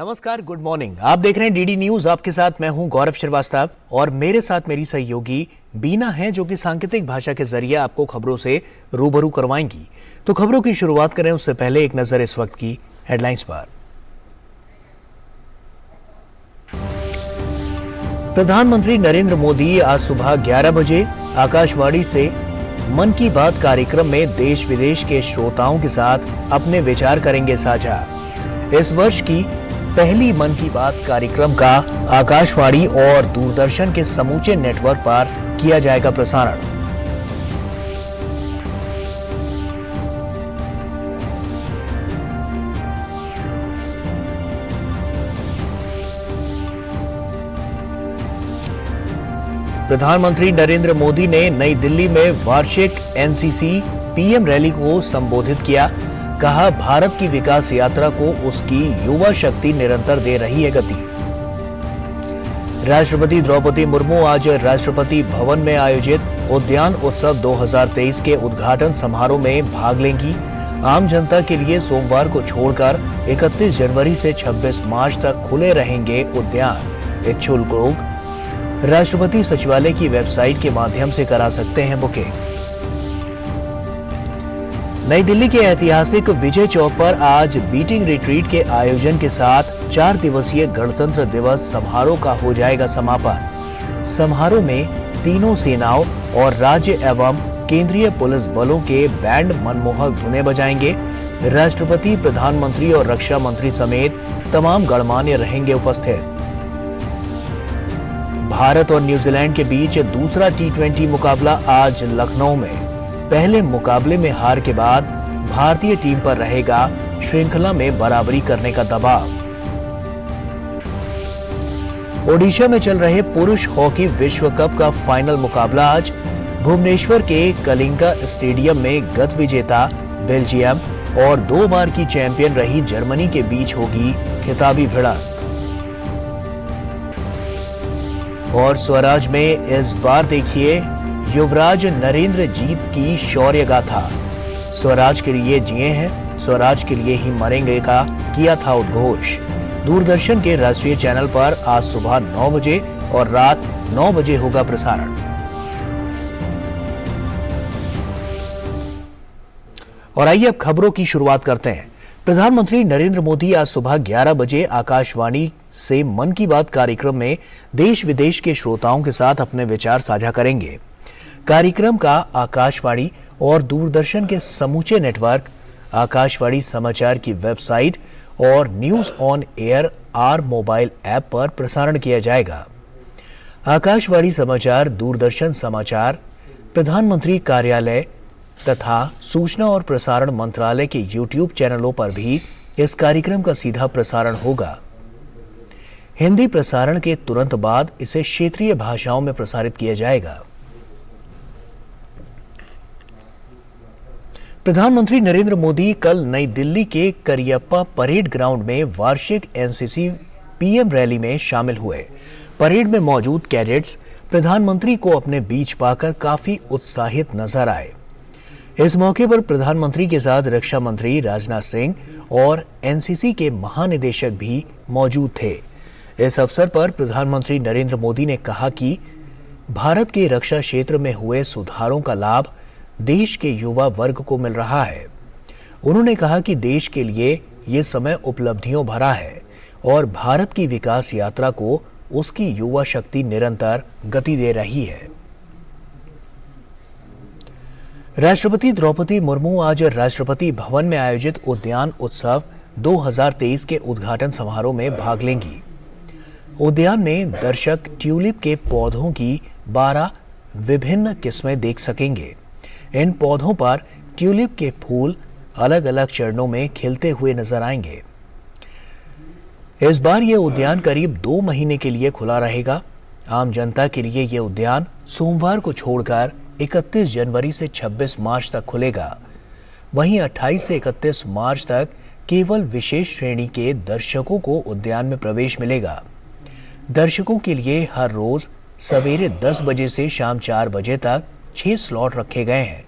नमस्कार, good morning. आप देख रहे हैं डीडी न्यूज। आपके साथ मैं हूं गौरव श्रीवास्तव और मेरे साथ मेरी सहयोगी बीना है, जो कि सांकेतिक भाषा के जरिए आपको खबरों से रूबरू करवाएंगी। तो खबरों की शुरुआत करें उससे पहले एक नजर इस वक्त की हेडलाइंस पर। प्रधानमंत्री नरेंद्र मोदी आज सुबह 11 बजे आकाशवाणी से मन की बात कार्यक्रम में देश विदेश के श्रोताओं के साथ अपने विचार करेंगे साझा। इस वर्ष की पहली मन की बात कार्यक्रम का आकाशवाणी और दूरदर्शन के समूचे नेटवर्क पर किया जाएगा प्रसारण। प्रधानमंत्री नरेंद्र मोदी ने नई दिल्ली में वार्षिक एनसीसी पीएम रैली को संबोधित किया। कहा, भारत की विकास यात्रा को उसकी युवा शक्ति निरंतर दे रही है गति। राष्ट्रपति द्रौपदी मुर्मू आज राष्ट्रपति भवन में आयोजित उद्यान उत्सव 2023 के उद्घाटन समारोह में भाग लेंगी। आम जनता के लिए सोमवार को छोड़कर 31 जनवरी से 26 मार्च तक खुले रहेंगे उद्यान। इच्छुक लोग राष्ट्रपति सचिवालय की वेबसाइट के माध्यम से करा सकते हैं बुकिंग। नई दिल्ली के ऐतिहासिक विजय चौक पर आज बीटिंग रिट्रीट के आयोजन के साथ 4 दिवसीय गणतंत्र दिवस समारोह का हो जाएगा समापन। समारोह में तीनों सेनाओं और राज्य एवं केंद्रीय पुलिस बलों के बैंड मनमोहक धुनें बजाएंगे। राष्ट्रपति, प्रधानमंत्री और रक्षा मंत्री समेत तमाम गणमान्य रहेंगे उपस्थित। भारत और न्यूजीलैंड के बीच दूसरा T20 मुकाबला आज लखनऊ में। पहले मुकाबले में हार के बाद भारतीय टीम पर रहेगा श्रृंखला में बराबरी करने का दबाव। ओडिशा में चल रहे पुरुष हॉकी विश्व कप का फाइनल मुकाबला आज भुवनेश्वर के कलिंगा स्टेडियम में गत विजेता बेल्जियम और 2 बार की चैंपियन रही जर्मनी के बीच होगी खिताबी भिड़ंत। और स्वराज में इस बार देखिए युवराज नरेंद्र जीत की शौर्य गाथा। स्वराज के लिए जिए हैं, स्वराज के लिए ही मरेंगे का किया था उद्घोष। दूरदर्शन के राष्ट्रीय चैनल पर आज सुबह 9 बजे और रात 9 बजे होगा प्रसारण। और आइए अब खबरों की शुरुआत करते हैं। प्रधानमंत्री नरेंद्र मोदी आज सुबह 11 बजे आकाशवाणी से मन की बात कार्यक्रम में देश विदेश के श्रोताओं के साथ अपने विचार साझा करेंगे। कार्यक्रम का आकाशवाणी और दूरदर्शन के समूचे नेटवर्क, आकाशवाणी समाचार की वेबसाइट और न्यूज ऑन एयर आर मोबाइल ऐप पर प्रसारण किया जाएगा। आकाशवाणी समाचार, दूरदर्शन समाचार, प्रधानमंत्री कार्यालय तथा सूचना और प्रसारण मंत्रालय के YouTube चैनलों पर भी इस कार्यक्रम का सीधा प्रसारण होगा। हिंदी प्रसारण के तुरंत बाद इसे क्षेत्रीय भाषाओं में प्रसारित किया जाएगा। प्रधानमंत्री नरेंद्र मोदी कल नई दिल्ली के करियप्पा परेड ग्राउंड में वार्षिक एनसीसी पीएम रैली में शामिल हुए। परेड में मौजूद कैडेट्स प्रधानमंत्री को अपने बीच पाकर काफी उत्साहित नजर आए। इस मौके पर प्रधानमंत्री के साथ रक्षा मंत्री राजनाथ सिंह और एनसीसी के महानिदेशक भी मौजूद थे। इस अवसर पर प्रधानमंत्री नरेंद्र मोदी ने कहा कि भारत के रक्षा क्षेत्र में हुए सुधारों का लाभ देश के युवा वर्ग को मिल रहा है। उन्होंने कहा कि देश के लिए ये समय उपलब्धियों भरा है और भारत की विकास यात्रा को उसकी युवा शक्ति निरंतर गति दे रही है। राष्ट्रपति द्रौपदी मुर्मू आज राष्ट्रपति भवन में आयोजित उद्यान उत्सव 2023 के उद्घाटन समारोह में भाग लेंगी। उद्यान में दर्शक ट्यूलिप के पौधों की 12 विभिन्न किस्में देख सकेंगे। इन पौधों पर ट्यूलिप के फूल अलग अलग चरणों में खिलते हुए नजर आएंगे। इस बार यह उद्यान करीब 2 महीने के लिए खुला रहेगा। आम जनता के लिए यह उद्यान सोमवार को छोड़कर 31 जनवरी से 26 मार्च तक खुलेगा। वहीं 28 से 31 मार्च तक केवल विशेष श्रेणी के दर्शकों को उद्यान में प्रवेश मिलेगा। दर्शकों के लिए हर रोज सवेरे 10 बजे से शाम 4 बजे तक 6 स्लॉट रखे गए हैं।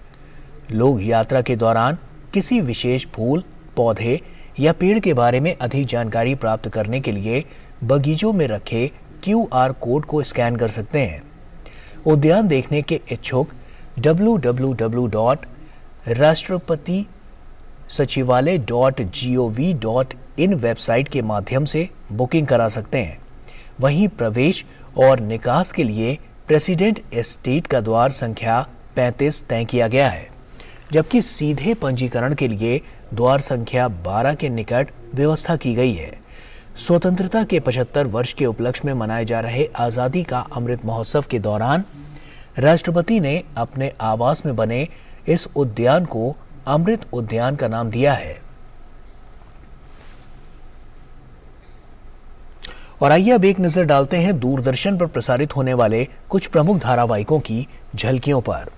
लोग यात्रा के दौरान किसी विशेष फूल, पौधे या पेड़ के बारे में अधिक जानकारी प्राप्त करने के लिए बगीचों में रखे QR कोड को स्कैन कर सकते हैं। उद्यान देखने के इच्छुक www.rashtrapatisachivale.gov.in वेबसाइट के माध्यम से बुकिंग करा सकते हैं। वहीं प्रवेश और निकास के लिए प्रेसिडेंट एस्टेट का द्वार संख्या 35 तय किया गया है, जबकि सीधे पंजीकरण के लिए द्वार संख्या 12 के निकट व्यवस्था की गई है। स्वतंत्रता के 75 वर्ष के उपलक्ष्य में मनाए जा रहे आज़ादी का अमृत महोत्सव के दौरान राष्ट्रपति ने अपने आवास में बने इस उद्यान को अमृत उद्यान का नाम दिया है। और आइए अब एक नजर डालते हैं दूरदर्शन पर प्रसारित होने वाले कुछ प्रमुख धारावाहिकों की झलकियों पर।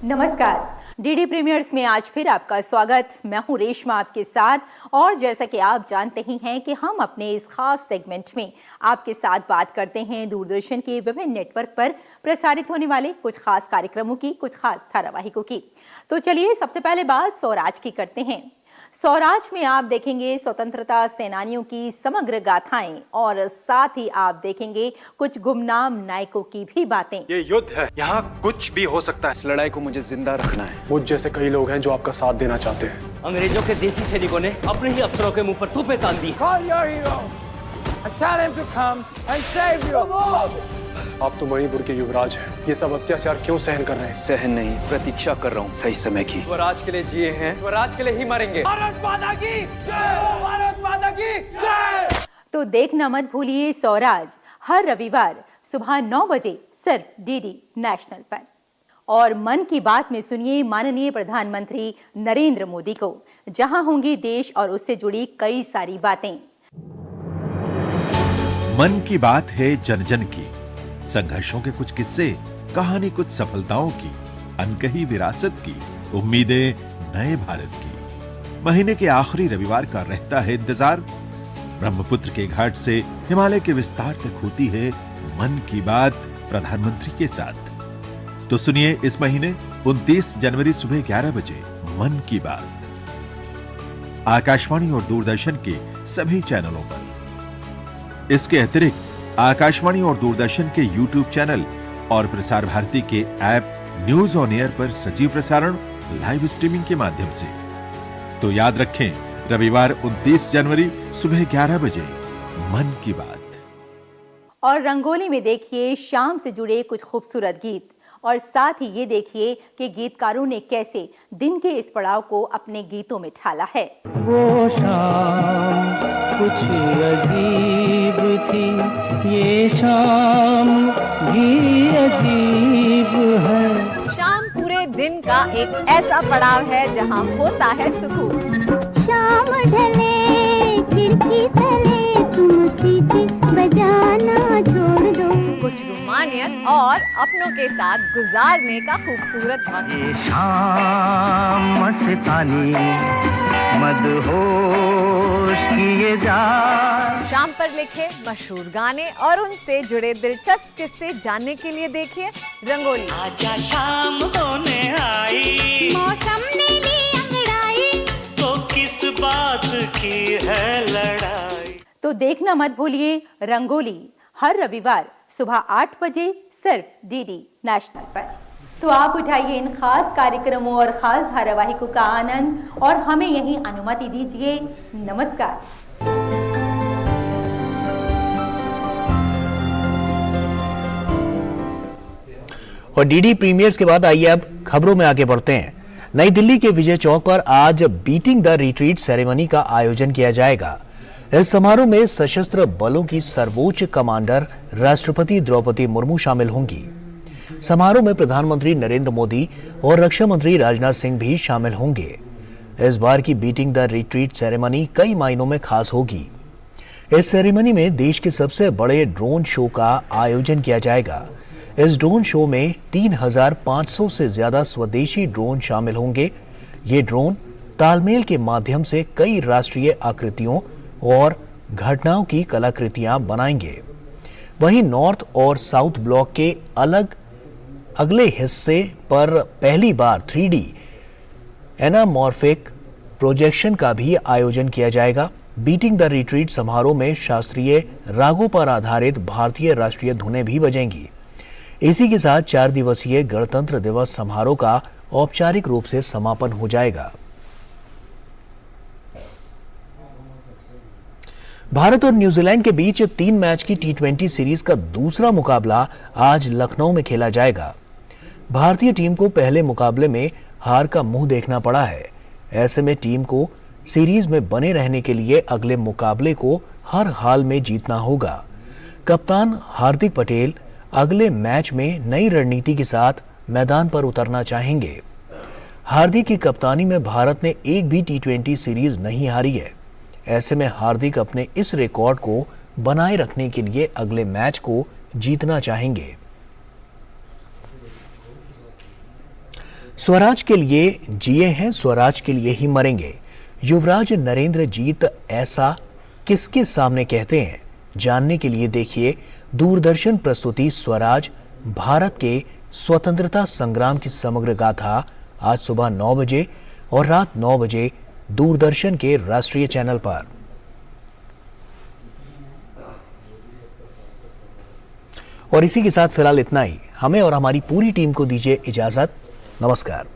नमस्कार, डीडी प्रीमियर्स में आज फिर आपका स्वागत। मैं हूं रेशमा आपके साथ। और जैसा कि आप जानते ही हैं कि हम अपने इस खास सेगमेंट में आपके साथ बात करते हैं दूरदर्शन के विभिन्न नेटवर्क पर प्रसारित होने वाले कुछ खास कार्यक्रमों की, कुछ खास धारावाहिकों की। तो चलिए सबसे पहले बात स्वराज की करते हैं। स्वराज में आप देखेंगे स्वतंत्रता सेनानियों की समग्र गाथाएं और साथ ही आप देखेंगे कुछ गुमनाम नायकों की भी बातें। ये युद्ध है, यहाँ कुछ भी हो सकता है। इस लड़ाई को मुझे जिंदा रखना है। मुझ जैसे कई लोग हैं जो आपका साथ देना चाहते हैं। अंग्रेजों के देसी सैनिकों ने अपने ही अफसरों के मुंह पर तूफे तान दी। आप तो मणिपुर के युवराज हैं। ये सब अत्याचार क्यों सहन कर रहे हैं? सहन नहीं, प्रतीक्षा कर रहा हूँ सही समय की। स्वराज के लिए जिए हैं, स्वराज के लिए ही मरेंगे। भारत माता की जय, भारत माता की जय। तो देखना मत भूलिए स्वराज, हर रविवार सुबह 9 बजे सिर्फ डीडी नेशनल पर। और मन की बात में सुनिए माननीय प्रधानमंत्री नरेंद्र मोदी को, जहां होंगी देश और उससे जुड़ी कई सारी बातें। मन की बात है जन जन की, संघर्षों के कुछ किस्से, कहानी कुछ सफलताओं की, अनकही विरासत की, उम्मीदें नए भारत की। महीने के आखिरी रविवार का रहता है इंतजार। ब्रह्मपुत्र के घाट से हिमालय के विस्तार तक होती है मन की बात प्रधानमंत्री के साथ। तो सुनिए इस महीने 29 जनवरी सुबह 11 बजे मन की बात, आकाशवाणी और दूरदर्शन के सभी चैनलों पर। इसके अतिरिक्त आकाशवाणी और दूरदर्शन के YouTube चैनल और प्रसार भारती के ऐप न्यूज ऑन एयर पर सजीव प्रसारण लाइव स्ट्रीमिंग के माध्यम से। तो याद रखें, रविवार 29 जनवरी सुबह 11 बजे मन की बात। और रंगोली में देखिए शाम से जुड़े कुछ खूबसूरत गीत, और साथ ही ये देखिए कि गीतकारों ने कैसे दिन के इस पड़ाव को अपने गीतों में ढाला है। वो शाम कुछ अजीब थी, ये शाम भी अजीब है। शाम पूरे दिन का एक ऐसा पड़ाव है जहां होता है सुकून। शाम ढले खिड़की तले तुम सीटी बजाना छोड़ दो। कुछ रोमानियत और अपनों के साथ गुजारने का खूबसूरत वक्त। ये शाम मस्तानी मदहोश किए जा। शाम पर लिखे मशहूर गाने और उनसे जुड़े दिलचस्प किस्से जानने के लिए देखिए रंगोली। आजा शाम होने आई, मौसम ने ली अंगड़ाई, तो किस बात की है लड़ाई। तो देखना मत भूलिए रंगोली, हर रविवार सुबह 8 बजे सिर्फ डीडी नेशनल पर। तो आप उठाइए इन खास कार्यक्रमों और खास धारावाहिकों का आनंद और हमें यहीं अनुमति दीजिए। नमस्कार। और डीडी प्रीमियर्स के बाद आइए अब खबरों में आगे बढ़ते हैं। नई दिल्ली के विजय चौक पर आज बीटिंग द रिट्रीट सेरेमनी का आयोजन किया जाएगा। इस समारोह में सशस्त्र बलों की सर्वोच्च कमांडर राष्ट्रपति द्रौपदी मुर्मू शामिल होंगी। समारोह में प्रधानमंत्री नरेंद्र मोदी और रक्षा मंत्री राजनाथ सिंह भी शामिल होंगे। इस बार की बीटिंग द रिट्रीट सेरेमनी कई मायनों में खास होगी। इस सेरेमनी में देश के सबसे बड़े ड्रोन शो का आयोजन किया जाएगा। इस ड्रोन शो में 3500 से ज्यादा स्वदेशी ड्रोन शामिल होंगे। ये ड्रोन तालमेल के माध्यम से कई राष्ट्रीय आकृतियों और घटनाओं की कलाकृतियां बनाएंगे। वहीं नॉर्थ और साउथ ब्लॉक के अगले हिस्से पर पहली बार 3D एनामॉर्फिक प्रोजेक्शन का भी आयोजन किया जाएगा। बीटिंग द रिट्रीट समारोह में शास्त्रीय रागों पर आधारित भारतीय राष्ट्रीय धुनें भी बजेंगी। इसी के साथ 4 दिवसीय गणतंत्र दिवस समारोह का औपचारिक रूप से समापन हो जाएगा। भारत और न्यूजीलैंड के बीच 3 मैच की T20 सीरीज का दूसरा मुकाबला आज लखनऊ में खेला जाएगा। भारतीय टीम को पहले मुकाबले में हार का मुंह देखना पड़ा है। ऐसे में टीम को सीरीज में बने रहने के लिए अगले मुकाबले को हर हाल में जीतना होगा। कप्तान हार्दिक पटेल अगले मैच में नई रणनीति के साथ मैदान पर उतरना चाहेंगे। हार्दिक की कप्तानी में भारत ने एक भी T20 सीरीज नहीं हारी है। ऐसे में हार्दिक अपने इस रिकॉर्ड को बनाए रखने के लिए अगले मैच को जीतना चाहेंगे। स्वराज के लिए जिए हैं, स्वराज के लिए ही मरेंगे। युवराज नरेंद्र जीत ऐसा किसके सामने कहते हैं? जानने के लिए देखिए दूरदर्शन प्रस्तुति स्वराज, भारत के स्वतंत्रता संग्राम की समग्र गाथा, आज सुबह 9 बजे और रात 9 बजे दूरदर्शन के राष्ट्रीय चैनल पर। और इसी के साथ फिलहाल इतना ही। हमें और हमारी पूरी टीम को दीजिए इजाजत। नमस्कार।